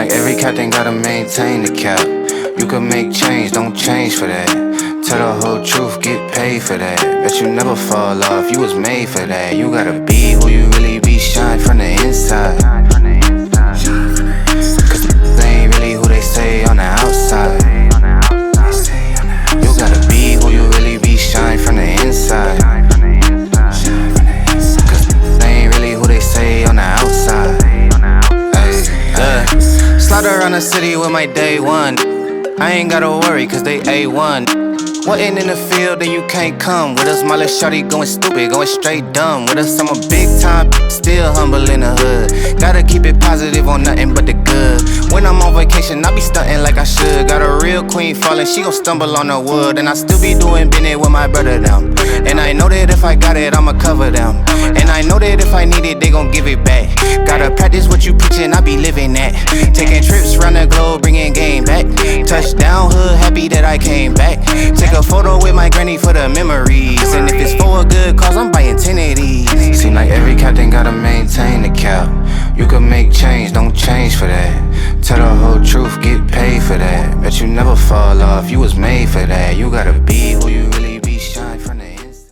like every captain gotta maintain the cap. You can make change, don't change for that. Tell the whole truth, get paid for that. Bet you never fall off, you was made for that. You gotta be who you really be, shine from the inside. Cause they ain't really who they say on the outside. You gotta be who you really be, shine from the inside. Cause they ain't really who they say on the outside. Slide around the city with my day one. I ain't gotta worry cause they A1. Wasn't in the field then you can't come with us. My little shawty going stupid, going straight dumb with us. I'm a big time, still humble in the hood. Gotta keep it positive on nothing but the good. When I'm on vacation, I be stunting like I should. Got a real queen falling, she gon' stumble on the wood. And I still be doing business with my brother them. And I know that if I got it, I'ma cover them. And I know that if I need it, they gon' give it back. Gotta practice what you preachin', I be living that. Taking trips round the globe, bringing game back. Touchdown hood, happy that I came back. Take a photo with my granny for the memories. And if it's for a good cause, I'm buying 10 of these. Seem like every captain gotta maintain the cap. You can make change, don't change for that. Tell the whole truth, get paid for that. Bet you never fall off, you was made for that. You gotta be